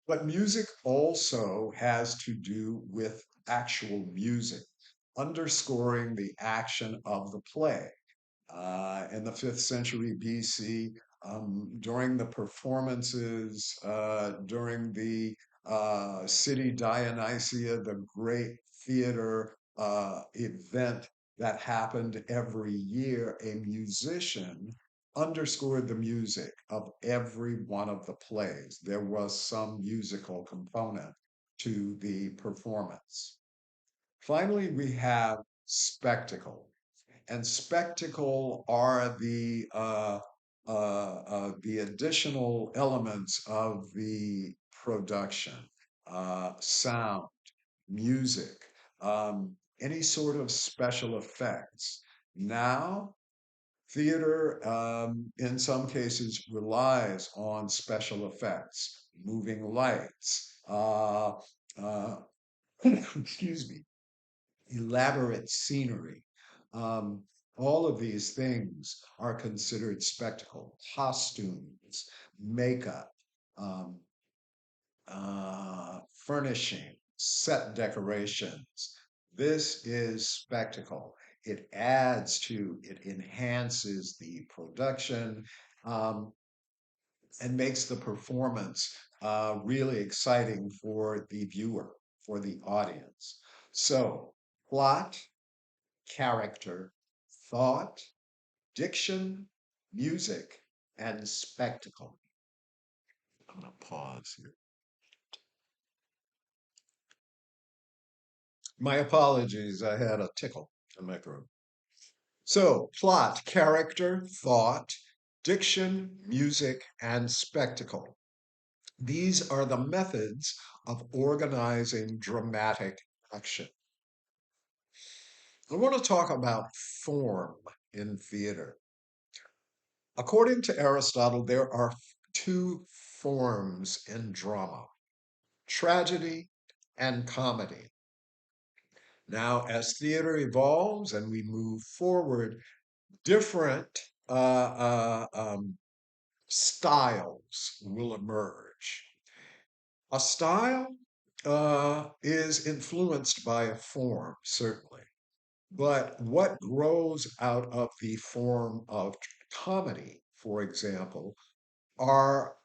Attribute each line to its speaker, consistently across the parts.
Speaker 1: But music also has to do with actual music, underscoring the action of the play. In the 5th century BC, during the performances, during the city Dionysia, the great theater event that happened every year, a musician underscored the music of every one of the plays. There was some musical component to the performance. Finally, we have spectacle, and spectacle are the additional elements of the production, sound, music, any sort of special effects. Now, theater, in some cases, relies on special effects, moving lights, uh, excuse me, elaborate scenery. Um, all of these things are considered spectacle. Costumes, makeup, um, furnishing, set decorations. This is spectacle. It adds to, it enhances the production, um, and makes the performance really exciting for the viewer, for the audience. So, plot, character, thought, diction, music, and spectacle. I'm going to pause here. My apologies, I had a tickle in my throat. So, plot, character, thought, diction, music, and spectacle. These are the methods of organizing dramatic action. I want to talk about form in theater. According to Aristotle, there are two forms in drama: tragedy and comedy. Now, as theater evolves and we move forward, different styles will emerge. A style is influenced by a form, certainly. But what grows out of the form of comedy, for example, are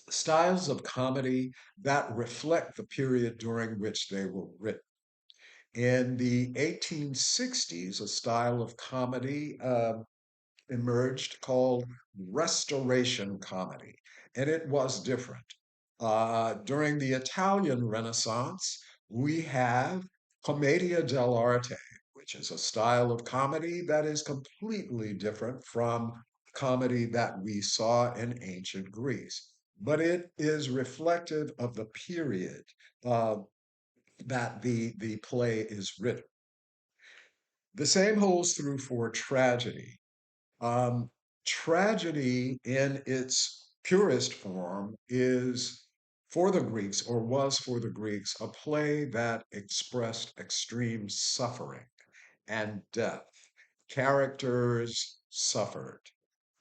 Speaker 1: styles of comedy that reflect the period during which they were written. In the 1860s, a style of comedy emerged called Restoration comedy, and it was different. During the Italian Renaissance, we have Commedia dell'arte, which is a style of comedy that is completely different from comedy that we saw in ancient Greece. But it is reflective of the period uh, that the play is written. The same holds true for tragedy. Um, Tragedy in its purest form is for the Greeks, or was for the Greeks, a play that expressed extreme suffering and death. Characters suffered.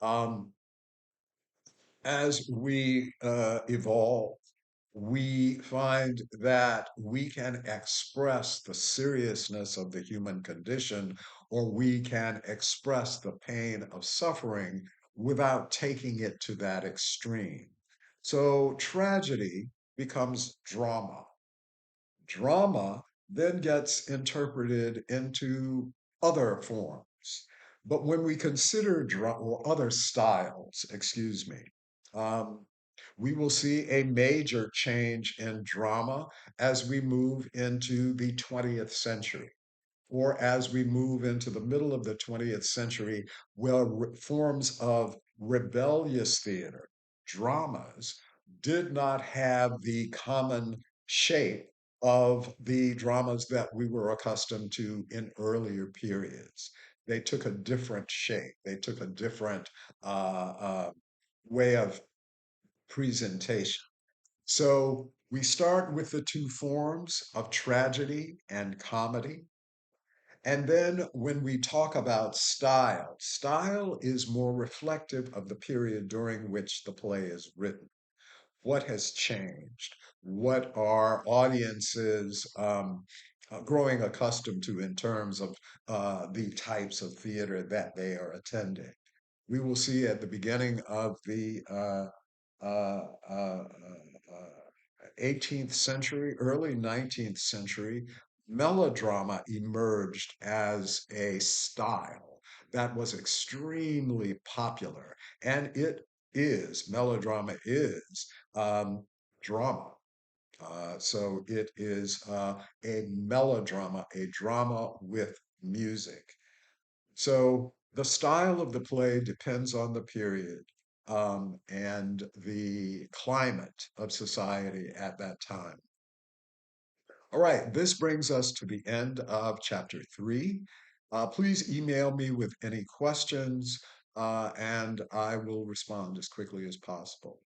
Speaker 1: Um, as we evolve, we find that we can express the seriousness of the human condition, or we can express the pain of suffering without taking it to that extreme. So tragedy becomes drama. Drama then gets interpreted into other forms. But when we consider or other styles, excuse me, um, we will see a major change in drama as we move into the 20th century, or as we move into the middle of the 20th century, where forms of rebellious theater, dramas, did not have the common shape of the dramas that we were accustomed to in earlier periods. They took a different shape, they took a different way of presentation. So we start with the two forms of tragedy and comedy. And then when we talk about style, style is more reflective of the period during which the play is written. What has changed? What are audiences growing accustomed to in terms of the types of theater that they are attending? We will see at the beginning of the uh, uh, 18th century, early 19th century, melodrama emerged as a style that was extremely popular. And melodrama is drama. So it is a melodrama, a drama with music. So the style of the play depends on the period and the climate of society at that time. All right, this brings us to the end of chapter 3. Please email me with any questions and I will respond as quickly as possible.